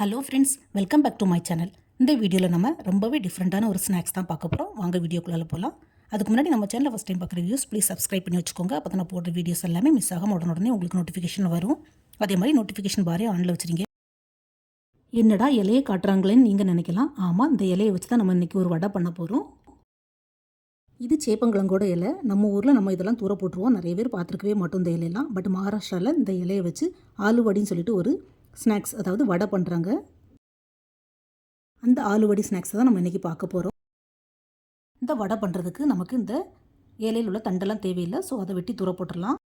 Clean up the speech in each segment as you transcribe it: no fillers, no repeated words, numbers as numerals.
Hello friends, welcome back to my channel. இந்த வீடியோவில் நம்ம ரொம்பவே டிஃப்ரெண்ட்டான ஒரு ஸ்நாக்ஸ் தான் பார்க்க போகிறோம். வாங்க வீடியோக்குள்ளே போகலாம். அதுக்கு முன்னாடி நம்ம சேனலில் ஃபஸ்ட் டைம் பார்க்குற வியூஸ் ப்ளீஸ் சப்ஸ்கிரைப் பண்ணி வச்சுக்கோங்க. அப்போ தான் நான் போடுற வீடியோஸ் எல்லாமே மிஸ் ஆகாமல் உடனே உங்களுக்கு நோட்டிஃபிகேஷன் வரும். அதே மாதிரி நோட்டிஃபிகேஷன் பாரே ஆனில் வச்சுருங்க. என்னடா இலையை காட்டுறாங்களேன்னு நீங்கள் நினைக்கலாம். ஆமாம், இந்த இலையை வச்சு தான் நம்ம இன்றைக்கி ஒரு வடை பண்ண போகிறோம். இது சேப்பங்கிழங்கோட இலை. நம்ம ஊரில் நம்ம இதெல்லாம் தூர போட்டுருவோம். நிறைய பேர் பார்த்துருக்கவே மாட்டோம் இந்த இலையெல்லாம். பட் மகாராஷ்டிராவில் இந்த இலையை வச்சு ஆலு வடின்னு சொல்லிட்டு ஒரு ஸ்நாக்ஸ், அதாவது வடை பண்ணுறாங்க. அந்த ஆலுவடி ஸ்நாக்ஸை தான் நம்ம இன்றைக்கி பார்க்க போகிறோம். இந்த வடை பண்ணுறதுக்கு நமக்கு இந்த இலையில் உள்ள தண்டெல்லாம் தேவையில்லை. ஸோ அதை வெட்டி தூர போட்டுடலாம்.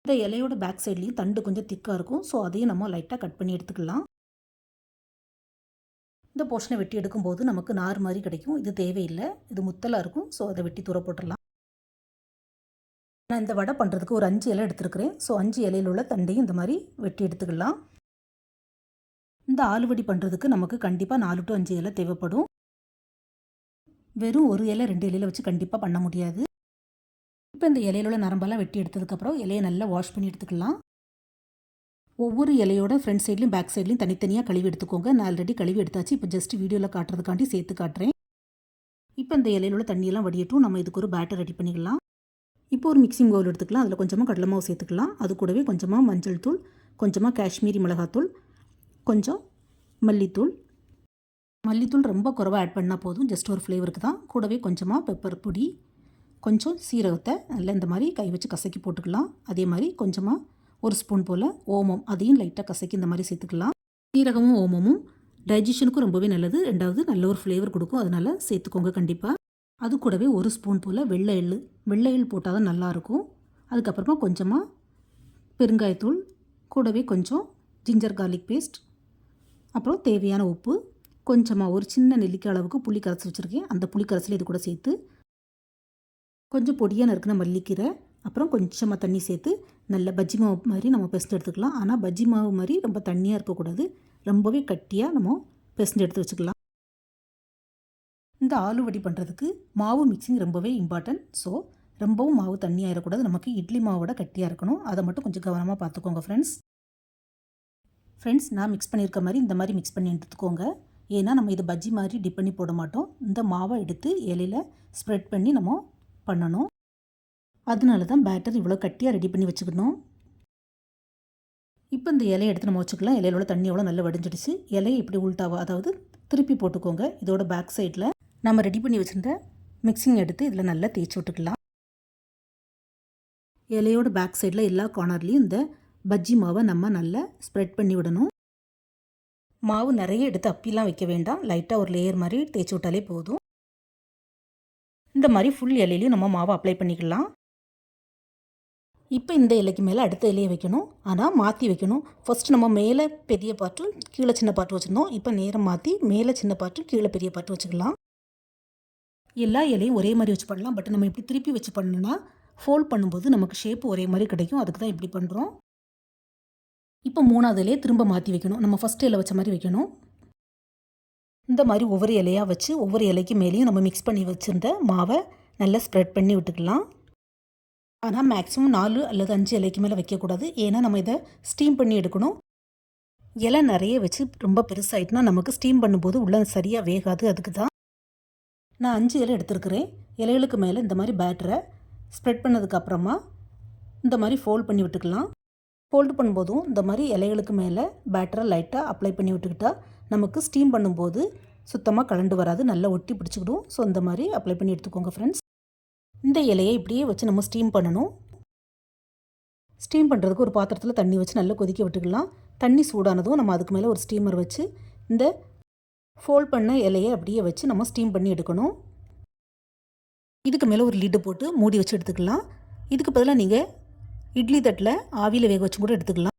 இந்த இலையோட பேக் சைட்லேயும் தண்டு கொஞ்சம் திக்காக இருக்கும். ஸோ அதையும் நம்ம லைட்டாக கட் பண்ணி எடுத்துக்கலாம். இந்த போர்ஷனை வெட்டி எடுக்கும்போது நமக்கு நார் மாதிரி கிடைக்கும். இது தேவையில்லை, இது முத்தலாக இருக்கும். ஸோ அதை வெட்டி தூர போட்டுடலாம். நான் இந்த வடை பண்ணுறதுக்கு ஒரு 5 இலை எடுத்துருக்கிறேன். ஸோ 5 இலையில் உள்ள தண்டையும் இந்த மாதிரி வெட்டி எடுத்துக்கலாம். இந்த ஆலுவடி பண்ணுறதுக்கு நமக்கு கண்டிப்பாக 4 to 5 இலை தேவைப்படும். வெறும் ஒரு இலை 2 இலையில் வச்சு கண்டிப்பாக பண்ண முடியாது. இப்போ இந்த இலையில உள்ள நரம்பெல்லாம் வெட்டி எடுத்ததுக்கப்புறம் இலையை நல்லா வாஷ் பண்ணி எடுத்துக்கலாம். ஒவ்வொரு இலையோட ஃப்ரண்ட் சைட்லையும் பேக் சைட்லையும் தனித்தனியாக கழுவி எடுத்துக்கோங்க. நான் ஆல்ரெடி கழுவி எடுத்தாச்சு. இப்போ ஜஸ்ட் வீடியோவில் காட்டுறதுக்காண்டி சேர்த்து காட்டுறேன். இப்போ இந்த இலையில உள்ள தண்ணியெல்லாம் வடியட்டும். நம்ம இதுக்கு ஒரு பேட்டர் ரெடி பண்ணிக்கலாம். இப்போ ஒரு மிக்சிங் பவுல் எடுத்துக்கலாம். அதில் கொஞ்சமாக கடலை மாவு சேர்த்துக்கலாம். அது கூடவே கொஞ்சமாக மஞ்சள் தூள், கொஞ்சமாக காஷ்மீரி மிளகாத்தூள், கொஞ்சம் மல்லித்தூள். மல்லித்தூள் ரொம்ப குறைவாக ஆட் பண்ணால் போதும், ஜஸ்ட் ஒரு ஃப்ளேவருக்கு தான். கூடவே கொஞ்சமாக பெப்பர் பொடி, கொஞ்சம் சீரகத்தை நல்லா இந்த மாதிரி கை வச்சு கசக்கி போட்டுக்கலாம். அதே மாதிரி கொஞ்சமாக ஒரு ஸ்பூன் போல் ஓமம், அதையும் லைட்டாக கசக்கி இந்த மாதிரி சேர்த்துக்கலாம். சீரகமும் ஓமமும் டைஜஷனுக்கும் ரொம்பவே நல்லது. ரெண்டாவது நல்ல ஒரு ஃப்ளேவர் கொடுக்கும், அதனால் சேர்த்துக்கோங்க கண்டிப்பாக. அது கூடவே ஒரு ஸ்பூன் போல் வெள்ளை எள் போட்டால் தான் நல்லாயிருக்கும். அதுக்கப்புறமா கொஞ்சமாக பெருங்காயத்தூள், கூடவே கொஞ்சம் ஜிஞ்சர் கார்லிக் பேஸ்ட், அப்புறம் தேவையான உப்பு, கொஞ்சமாக ஒரு சின்ன நெல்லிக்காய் அளவுக்கு புளி கரைச்சி வச்சுருக்கேன். அந்த புளி கரைசல் இது கூட சேர்த்து கொஞ்சம் பொடியாக நறுக்கின மல்லிக்கீரை, அப்புறம் கொஞ்சமாக தண்ணி சேர்த்து நல்ல பஜ்ஜி மாவு மாதிரி நம்ம பெசஞ்சு எடுத்துக்கலாம். ஆனால் பஜ்ஜி மாவு மாதிரி ரொம்ப தண்ணியாக இருக்கக்கூடாது, ரொம்பவே கட்டியாக நம்ம பெசஞ்சு எடுத்து வச்சுக்கலாம். இந்த ஆலுவடி பண்ணுறதுக்கு மாவு மிக்சிங் ரொம்பவே இம்பார்ட்டன்ட். ஸோ ரொம்பவும் மாவு தண்ணியாக இருக்கக்கூடாது, நமக்கு இட்லி மாவோட கட்டியாக இருக்கணும். அதை மட்டும் கொஞ்சம் கவனமாக பார்த்துக்கோங்க ஃப்ரெண்ட்ஸ். நான் மிக்ஸ் பண்ணியிருக்க மாதிரி இந்த மாதிரி மிக்ஸ் பண்ணி எடுத்துக்கோங்க. ஏன்னா நம்ம இது பஜ்ஜி மாதிரி டிப் பண்ணி போட மாட்டோம். இந்த மாவை எடுத்து இலையில் ஸ்ப்ரெட் பண்ணி நம்ம பண்ணணும். அதனால தான் பேட்டர் இவ்வளோ கட்டியாக ரெடி பண்ணி வச்சுக்கணும். இப்போ இந்த இலையை எடுத்து நம்ம வச்சுக்கலாம். இலையோட தண்ணி எவ்வளோ நல்லா வடிஞ்சிடுச்சு. இலையை இப்படி உள்டாவா, அதாவது திருப்பி போட்டுக்கோங்க. இதோட பேக் சைடில் நம்ம ரெடி பண்ணி வச்சுருந்த மிக்சிங் எடுத்து இதில் நல்லா தேய்ச்சி விட்டுக்கலாம். இலையோட பேக் சைடில் எல்லா கார்னர்லேயும் இந்த பஜ்ஜி மாவை நம்ம நல்லா ஸ்ப்ரெட் பண்ணி விடணும். மாவு நிறைய எடுத்து அப்பிலாம் வைக்க வேண்டாம், லைட்டாக ஒரு லேயர் மாதிரி தேய்ச்சி விட்டாலே போதும். இந்த மாதிரி ஃபுல் இலையிலையும் நம்ம மாவை அப்ளை பண்ணிக்கலாம். இப்போ இந்த இலைக்கு மேலே அடுத்த இலையை வைக்கணும், ஆனால் மாற்றி வைக்கணும். ஃபஸ்ட்டு நம்ம மேலே பெரிய பாட்டும் கீழே சின்ன பாட்டு வச்சுருந்தோம். இப்போ நேரம் மாற்றி மேலே சின்ன பாட்டும் கீழே பெரிய பாட்டு வச்சுக்கலாம். எல்லா இலையும் ஒரே மாதிரி வச்சு பண்ணலாம். பட் நம்ம இப்படி திருப்பி வச்சு பண்ணணும்னா ஃபோல்ட் பண்ணும்போது நமக்கு ஷேப் ஒரே மாதிரி கிடைக்கும். அதுக்கு தான் இப்படி பண்ணுறோம். இப்போ 3வது இலையை திரும்ப மாற்றி வைக்கணும். நம்ம ஃபஸ்ட் இலை வச்ச மாதிரி வைக்கணும். இந்த மாதிரி ஒவ்வொரு இலையாக வச்சு ஒவ்வொரு இலைக்கு மேலேயும் நம்ம மிக்ஸ் பண்ணி வச்சுருந்த மாவை நல்லா ஸ்ப்ரெட் பண்ணி விட்டுக்கலாம். ஆனால் மேக்ஸிமம் 4 அல்லது 5 இலைக்கு மேலே வைக்கக்கூடாது. ஏன்னா நம்ம இதை ஸ்டீம் பண்ணி எடுக்கணும். இலை நிறைய வச்சு ரொம்ப பெருசாகிட்டுனா நமக்கு ஸ்டீம் பண்ணும்போது உள்ளே சரியாக வேகாது. அதுக்கு தான் நான் 5 இலை எடுத்துருக்கிறேன். இலைகளுக்கு மேலே இந்த மாதிரி பேட்டரை ஸ்ப்ரெட் பண்ணதுக்கப்புறமா இந்த மாதிரி ஃபோல்ட் பண்ணி விட்டுக்கலாம். ஃபோல்டு பண்ணும்போதும் இந்த மாதிரி இலைகளுக்கு மேலே பேட்டரை லைட்டாக அப்ளை பண்ணி விட்டுக்கிட்டால் நமக்கு ஸ்டீம் பண்ணும்போது சுத்தமாக கலண்டு வராது, நல்லா ஒட்டி பிடிச்சிக்கிடும். ஸோ இந்த மாதிரி அப்ளை பண்ணி எடுத்துக்கோங்க ஃப்ரெண்ட்ஸ். இந்த இலையை இப்படியே வச்சு நம்ம ஸ்டீம் பண்ணணும். ஸ்டீம் பண்ணுறதுக்கு ஒரு பாத்திரத்தில் தண்ணி வச்சு நல்லா கொதிக்க விட்டுக்கலாம். தண்ணி சூடானதும் நம்ம அதுக்கு மேலே ஒரு ஸ்டீமர் வச்சு இந்த ஃபோல்ட் பண்ண இலையை அப்படியே வச்சு நம்ம ஸ்டீம் பண்ணி எடுக்கணும். இதுக்கு மேலே ஒரு லிட்டு போட்டு மூடி வச்சு எடுத்துக்கலாம். இதுக்கு பதிலாக நீங்கள் இட்லி தட்டில் ஆவியில் வேக வச்சு கூட எடுத்துக்கலாம்.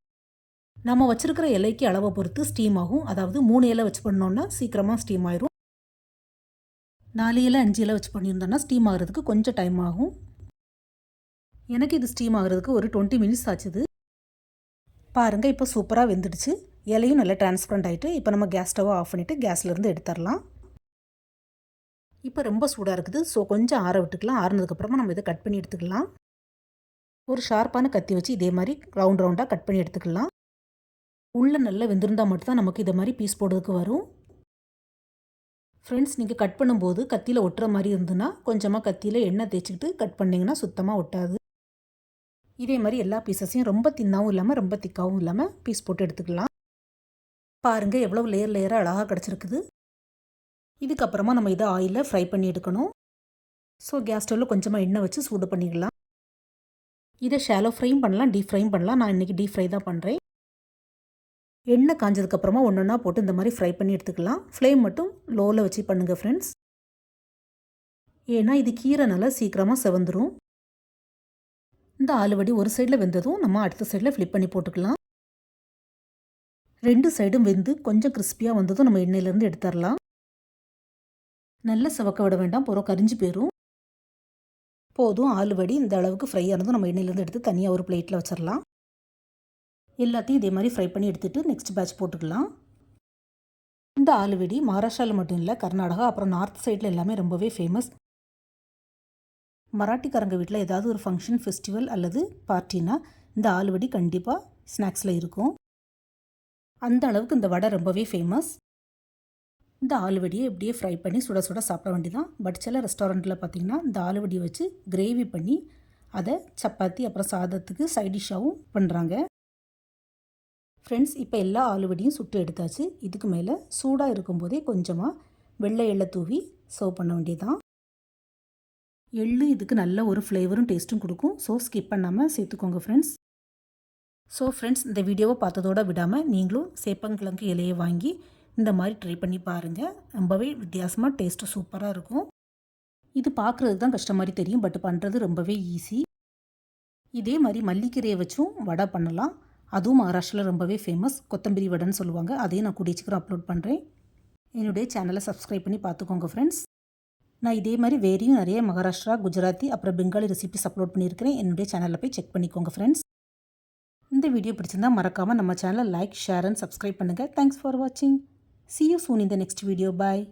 நம்ம வச்சுருக்கிற இலைக்கு அளவை பொறுத்து ஸ்டீம் ஆகும். அதாவது 3 இலை வச்சு பண்ணோன்னா சீக்கிரமாக ஸ்டீம் ஆயிரும். 4 இலை 5 இலை வச்சு பண்ணியிருந்தோன்னா ஸ்டீம் ஆகிறதுக்கு கொஞ்சம் டைம் ஆகும். எனக்கு இது ஸ்டீம் ஆகிறதுக்கு ஒரு 20 மினிட்ஸ் ஆச்சுது. பாருங்கள், இப்போ சூப்பராக வெந்துடுச்சு. இலையும் நல்லா டிரான்ஸ்பரண்ட் ஆகிட்டு இப்போ நம்ம கேஸ் ஸ்டவ்வை ஆஃப் பண்ணிவிட்டு கேஸ்லேருந்து எடுத்துடலாம். இப்போ ரொம்ப சூடாக இருக்குது. ஸோ கொஞ்சம் ஆற விட்டுக்கலாம். ஆறுனதுக்கப்புறமா நம்ம இதை கட் பண்ணி எடுத்துக்கலாம். ஒரு ஷார்ப்பான கத்தி வச்சு இதே மாதிரி ரவுண்டாக கட் பண்ணி எடுத்துக்கலாம். உள்ளே நல்லா வெந்திருந்தால் மட்டும்தான் நமக்கு இதை மாதிரி பீஸ் போடுறதுக்கு வரும். ஃப்ரெண்ட்ஸ், நீங்கள் கட் பண்ணும்போது கத்தியில் ஒட்டுற மாதிரி இருந்ததுன்னா கொஞ்சமாக கத்தியில் எண்ணெய் தேய்ச்சிக்கிட்டு கட் பண்ணிங்கன்னா சுத்தமாக ஒட்டாது. இதே மாதிரி எல்லா பீஸஸையும் ரொம்ப தின்னாகவும் இல்லாமல் ரொம்ப திக்காகவும் இல்லாமல் பீஸ் போட்டு எடுத்துக்கலாம். பாருங்கள் எவ்வளோ லேயர் லேயராக அழகாக கிடச்சிருக்குது. இதுக்கப்புறமா நம்ம இதை ஆயிலில் ஃப்ரை பண்ணி எடுக்கணும். ஸோ கேஸ் ஸ்டவ்வில் கொஞ்சமாக எண்ணெய் வச்சு சூடு பண்ணிக்கலாம். இதை ஷாலோ ஃப்ரையும் பண்ணலாம், டீப் ஃப்ரையும் பண்ணலாம். நான் இன்றைக்கி டீப் ஃப்ரை தான் பண்ணுறேன். எண்ணெய் காஞ்சதுக்கப்புறமா ஒன்றா போட்டு இந்த மாதிரி ஃப்ரை பண்ணி எடுத்துக்கலாம். ஃப்ளேம் மட்டும் லோவில் வச்சு பண்ணுங்கள் ஃப்ரெண்ட்ஸ். ஏன்னா இது கீரைனால சீக்கிரமாக செவந்துடும். இந்த ஆலுவடி ஒரு சைடில் வெந்ததும் நம்ம அடுத்த சைடில் ஃப்ளிப் பண்ணி போட்டுக்கலாம். 2 சைடும் வெந்து கொஞ்சம் கிறிஸ்பியாக வந்ததும் நம்ம எண்ணெயிலேருந்து எடுத்துடலாம். நல்லா செவக்க விட வேண்டாம், புறம் கரிஞ்சு போயிடும். போதும், ஆலுவடி இந்த அளவுக்கு ஃப்ரை ஆனதும் நம்ம எண்ணெயிலேருந்து எடுத்து தனியாக ஒரு பிளேட்டில் வச்சிடலாம். எல்லாத்தையும் இதே மாதிரி ஃப்ரை பண்ணி எடுத்துகிட்டு நெக்ஸ்ட் பேட்ச் போட்டுக்கலாம். இந்த ஆலுவடி மகாராஷ்டிராவில் மட்டும் இல்லை, கர்நாடகா அப்புறம் நார்த் சைடில் எல்லாமே ரொம்பவே ஃபேமஸ். மராட்டிக்காரங்க வீட்டில் ஏதாவது ஒரு ஃபங்க்ஷன், ஃபெஸ்டிவல் அல்லது பார்ட்டினா இந்த ஆலுவடி கண்டிப்பாக ஸ்நாக்ஸில் இருக்கும். அந்த அளவுக்கு இந்த வடை ரொம்பவே ஃபேமஸ். இந்த ஆலுவடியை இப்படியே ஃப்ரை பண்ணி சுட சுட சாப்பிட வேண்டியதான். பட் சில ரெஸ்டாரண்ட்டில் பார்த்திங்கன்னா இந்த ஆலுவடியை வச்சு கிரேவி பண்ணி அதை சப்பாத்தி அப்புறம் சாதத்துக்கு சைட் டிஷ்ஷாகவும் பண்ணுறாங்க. ஃப்ரெண்ட்ஸ், இப்போ எல்லா ஆலுவடியும் சுட்டு எடுத்தாச்சு. இதுக்கு மேலே சூடாக இருக்கும்போதே கொஞ்சமாக வெள்ளை எள்ளை தூவி சர்வ் பண்ண வேண்டியதான். எள்ளு இதுக்கு நல்ல ஒரு ஃப்ளேவரும் டேஸ்ட்டும் கொடுக்கும். ஸோ ஸ்கிப் பண்ணாமல் சேர்த்துக்கோங்க ஃப்ரெண்ட்ஸ். ஸோ ஃப்ரெண்ட்ஸ், இந்த வீடியோவை பார்த்ததோடு விடாமல் நீங்களும் சேப்பங்கிழங்கு இலையை வாங்கி இந்த மாதிரி ட்ரை பண்ணி பாருங்கள். ரொம்பவே வித்தியாசமாக டேஸ்ட்டு சூப்பராக இருக்கும். இது பார்க்குறதுக்கு தான் கஷ்டம் மாதிரி தெரியும், பட் பண்ணுறது ரொம்பவே ஈஸி. இதே மாதிரி மல்லிக்கீரையை வச்சும் வடை பண்ணலாம். அதுவும் மகாராஷ்டிராவில் ரொம்பவே ஃபேமஸ். கொத்தமல்லி வடைன்னு சொல்லுவாங்க. அதையும் நான் கூடிய சீக்கிரம் அப்லோட் பண்ணுறேன். என்னுடைய சேனலை சப்ஸ்கிரைப் பண்ணி பார்த்துக்கோங்க ஃப்ரெண்ட்ஸ். நான் இதே மாதிரி வேறையும் நிறைய மகாராஷ்டிரா, குஜராத்தி அப்புறம் பெங்காலி ரெசிபிஸ் அப்லோட் பண்ணியிருக்கிறேன். என்னுடைய சேனலில் போய் செக் பண்ணிக்கோங்க ஃப்ரெண்ட்ஸ். இந்த வீடியோ பிடிச்சிருந்தா மறக்காமல் நம்ம சேனலை லைக், ஷேர் அண்ட் சப்ஸ்கிரைப் பண்ணுங்கள். தேங்க்ஸ் ஃபார் வாட்சிங். See you soon in the next video. Bye.